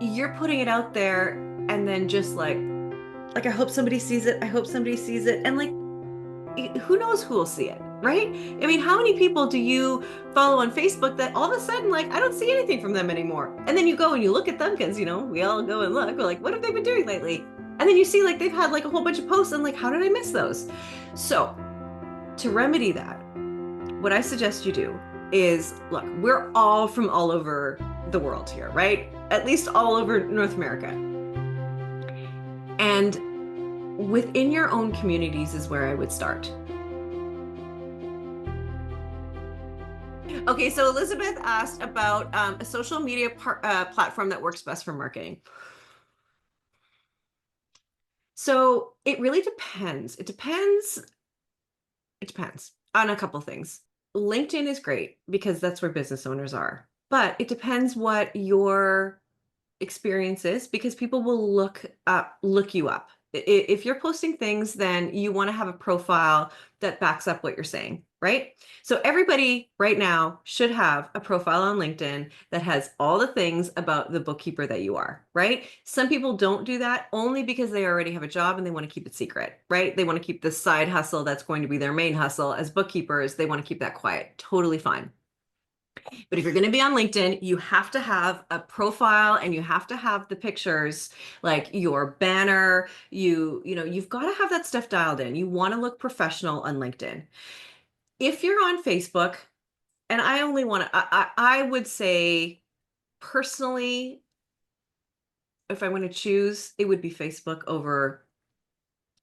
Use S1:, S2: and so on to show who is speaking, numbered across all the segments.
S1: you're putting it out there and then just like I hope somebody sees it. I hope somebody sees it. And like who knows who will see it, right? I mean, how many people do you follow on Facebook that all of a sudden, like, I don't see anything from them anymore? And then you go and you look at them because, we all go and look. We're like, what have they been doing lately? And then you see, like, they've had like a whole bunch of posts and, like, how did I miss those? So, to remedy that, what I suggest you do is look, we're all from all over the world here, right? At least all over North America. And within your own communities is where I would start. Okay, so Elizabeth asked about a social media platform that works best for marketing. So it really depends. It depends on a couple things. LinkedIn is great because that's where business owners are, but it depends what your experience is because people will look you up. If you're posting things, then you want to have a profile that backs up what you're saying, right? So everybody right now should have a profile on LinkedIn that has all the things about the bookkeeper that you are, right? Some people don't do that only because they already have a job and they want to keep it secret, right? They want to keep the side hustle that's going to be their main hustle as bookkeepers. They want to keep that quiet. Totally fine. But if you're going to be on LinkedIn, you have to have a profile and you have to have the pictures, like your banner, you've got to have that stuff dialed in. You want to look professional on LinkedIn. If you're on Facebook, and I only want to, I would say personally, if I want to choose, it would be Facebook over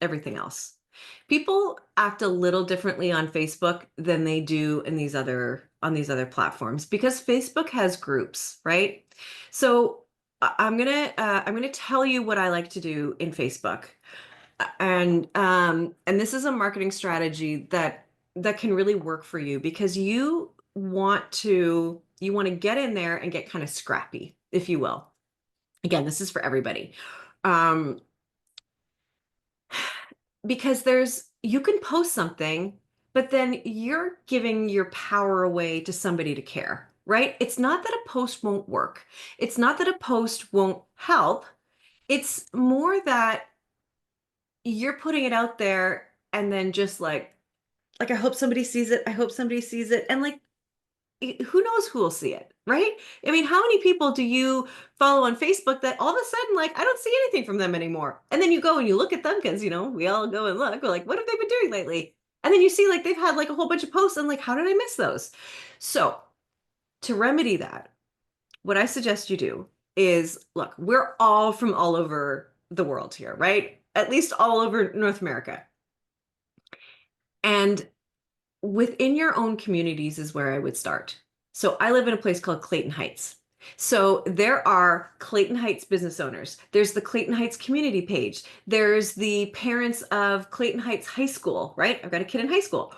S1: everything else. People act a little differently on Facebook than they do in these other on these other platforms because Facebook has groups, right? So I'm gonna tell you what I like to do in Facebook, and this is a marketing strategy that can really work for you because you want to get in there and get kind of scrappy, if you will. Again, this is for everybody. Um, because you can post something, but then you're giving your power away to somebody to care, right? It's not that a post won't work. It's not that a post won't help. It's more that you're putting it out there and then just like I hope somebody sees it. I hope somebody sees it. And like who knows who will see it, right? I mean, how many people do you follow on Facebook that all of a sudden, like, I don't see anything from them anymore? And then you go and you look at them because, we all go and look. We're like, what have they been doing lately? And then you see, like, they've had like a whole bunch of posts and, like, how did I miss those? So, to remedy that, what I suggest you do is look, we're all from all over the world here, right? At least all over North America. And within your own communities is where I would start. So I live in a place called Clayton Heights. So there are Clayton Heights business owners. There's the Clayton Heights community page. There's the parents of Clayton Heights High School, right? I've got a kid in high school.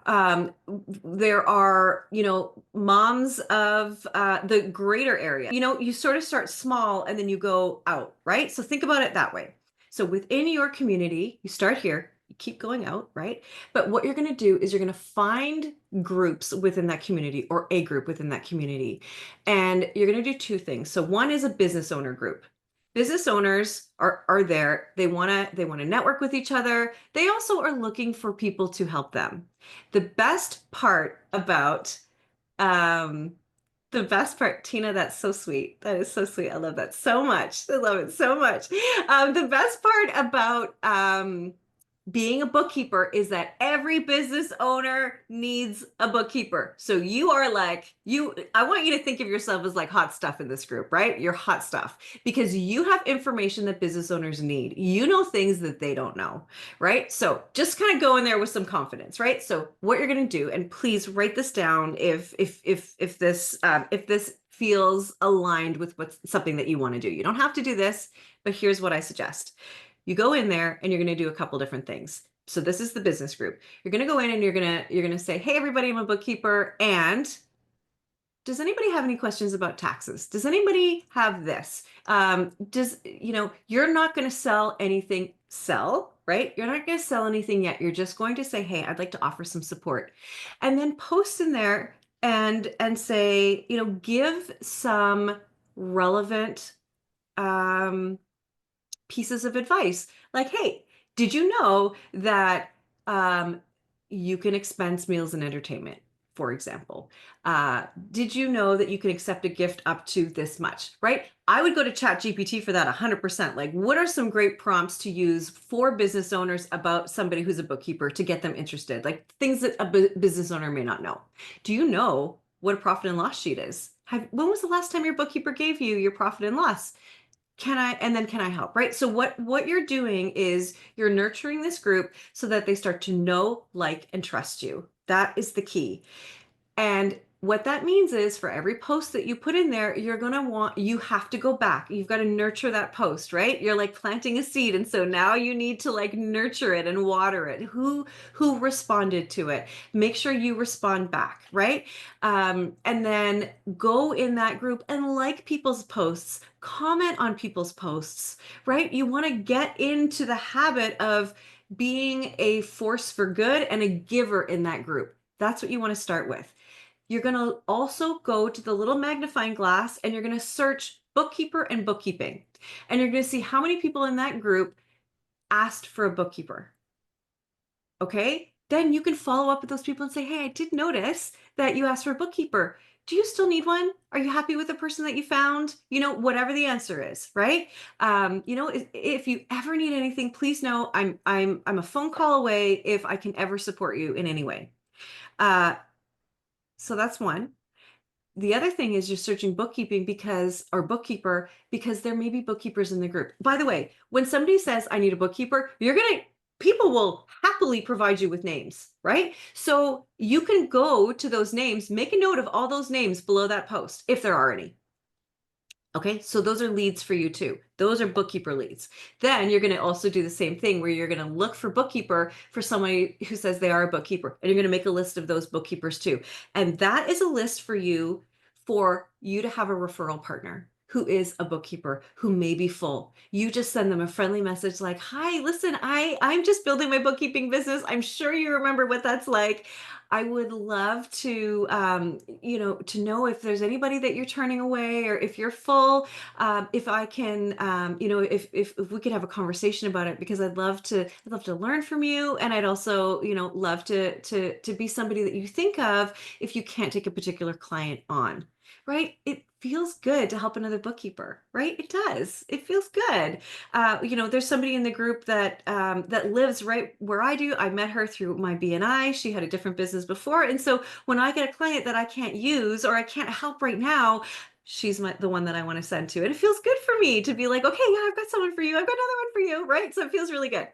S1: Um, there are, moms of the greater area. You sort of start small and then you go out, right? So think about it that way. So within your community, you start here, you keep going out, right? But what you're going to do is you're going to find groups within that community or a group within that community. And you're going to do two things. So one is a business owner group. Business owners are there. They want to network with each other. They also are looking for people to help them. The best part about um Tina, that's so sweet. That is so sweet. I love that so much. I love it so much. The best part about being a bookkeeper is that every business owner needs a bookkeeper. So you are I want you to think of yourself as like hot stuff in this group, right? You're hot stuff because you have information that business owners need. You know things that they don't know, right? So just kind of go in there with some confidence, right? So what you're going to do, and please write this down if this feels aligned with what's something that you want to do. You don't have to do this, but here's what I suggest. You go in there and you're going to do a couple different things. So this is the business group. You're going to go in and you're going to say, "Hey everybody, I'm a bookkeeper, and does anybody have any questions about taxes? Does anybody have this? You're not going to sell, right? You're not going to sell anything yet. You're just going to say, "Hey, I'd like to offer some support." And then post in there and say, give some relevant pieces of advice. Like, hey, did you know that um, you can expense meals and entertainment, for example? Did you know that you can accept a gift up to this much, right? I would go to Chat GPT for that 100%. Like, what are some great prompts to use for business owners about somebody who's a bookkeeper to get them interested? Like things that a business owner may not know. Do you know what a profit and loss sheet is? When was the last time your bookkeeper gave you your profit and loss? Can I help, right? So what you're doing is you're nurturing this group so that they start to know, like, and trust you. That is the key. And what that means is for every post that you put in there, you have to go back. You've got to nurture that post, right? You're like planting a seed. And so now you need to like nurture it and water it. Who responded to it? Make sure you respond back, right? And then go in that group and like people's posts, comment on people's posts, right? You want to get into the habit of being a force for good and a giver in that group. That's what you want to start with. You're going to also go to the little magnifying glass and you're going to search bookkeeper and bookkeeping. And you're going to see how many people in that group asked for a bookkeeper. Okay? Then you can follow up with those people and say, hey, I did notice that you asked for a bookkeeper. Do you still need one? Are you happy with the person that you found? You know, whatever the answer is, right? You know, if you ever need anything, please know I'm a phone call away if I can ever support you in any way. Uh, so that's one. The other thing is you're searching bookkeeping or bookkeeper because there may be bookkeepers in the group. By the way, when somebody says, I need a bookkeeper, people will happily provide you with names, right? So you can go to those names, make a note of all those names below that post, if there are any. Okay, so those are leads for you too. Those are bookkeeper leads. Then you're going to also do the same thing where you're going to look for bookkeeper for somebody who says they are a bookkeeper, and you're going to make a list of those bookkeepers too. And that is a list for you to have a referral partner who is a bookkeeper who may be full. You just send them a friendly message like, "Hi, listen, I'm just building my bookkeeping business. I'm sure you remember what that's like. I would love to, to know if there's anybody that you're turning away or if you're full, if I can, if we could have a conversation about it because I'd love to learn from you. And I'd also, love to be somebody that you think of if you can't take a particular client on, right? It feels good to help another bookkeeper, right? It does. It feels good. There's somebody in the group that lives right where I do. I met her through my BNI. She had a different business before, and so when I get a client that I can't use or I can't help right now, she's the one that I want to send to. And it feels good for me to be like, okay, yeah, I've got someone for you. I've got another one for you, right? So it feels really good.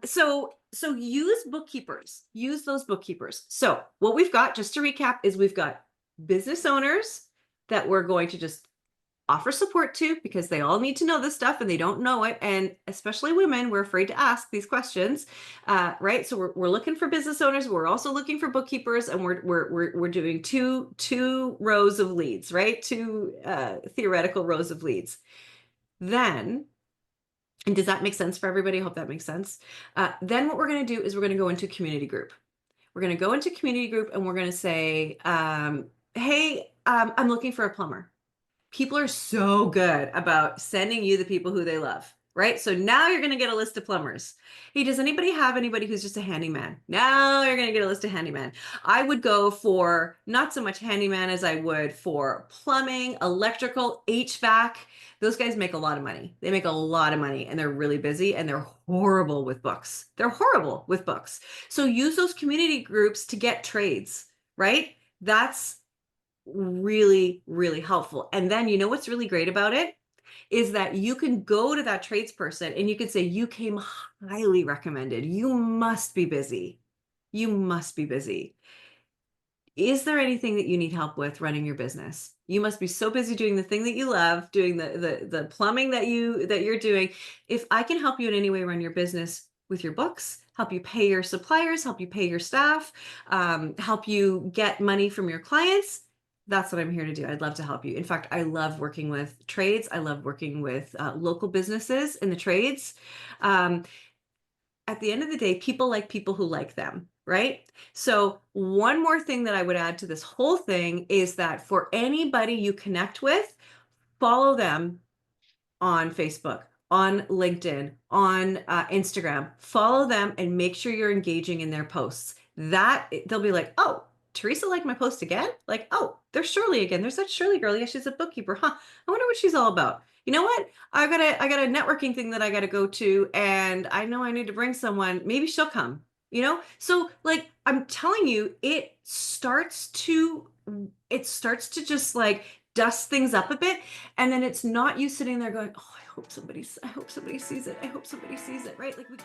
S1: So use bookkeepers. Use those bookkeepers. So what we've got, just to recap, is we've got business owners that we're going to just offer support to because they all need to know this stuff and they don't know it. And especially women, we're afraid to ask these questions, right? So we're looking for business owners. We're also looking for bookkeepers, and we're doing two rows of leads, right? Two theoretical rows of leads. Then, and does that make sense for everybody? I hope that makes sense. Then what we're going to do is we're going to go into community group. We're going to go into community group and we're going to say, hey, I'm looking for a plumber. People are so good about sending you the people who they love, right? So now you're going to get a list of plumbers. Hey, does anybody have anybody who's just a handyman? Now you're going to get a list of handyman. I would go for not so much handyman as I would for plumbing, electrical, HVAC. Those guys make a lot of money. They make a lot of money and they're really busy and they're horrible with books. They're horrible with books. So use those community groups to get trades, right? That's really, really helpful. And then you know what's really great about it is that you can go to that tradesperson and you can say, you came highly recommended. You must be busy. You must be busy. Is there anything that you need help with running your business? You must be so busy doing the thing that you love, doing the plumbing that you're doing. If I can help you in any way run your business with your books, help you pay your suppliers, help you pay your staff, help you get money from your clients, that's what I'm here to do. I'd love to help you. In fact, I love working with trades. I love working with local businesses in the trades. At the end of the day, people like people who like them, right? So one more thing that I would add to this whole thing is that for anybody you connect with, follow them on Facebook, on LinkedIn, on Instagram. Follow them and make sure you're engaging in their posts. That they'll be like, oh, Teresa liked my post again? Like, oh, there's Shirley again. There's that Shirley girl. Yeah, she's a bookkeeper. Huh. I wonder what she's all about. You know what? I got a networking thing that I gotta go to, and I know I need to bring someone. Maybe she'll come, you know? So like I'm telling you, it starts to just like dust things up a bit. And then it's not you sitting there going, oh, I hope somebody sees it. I hope somebody sees it, right? Like we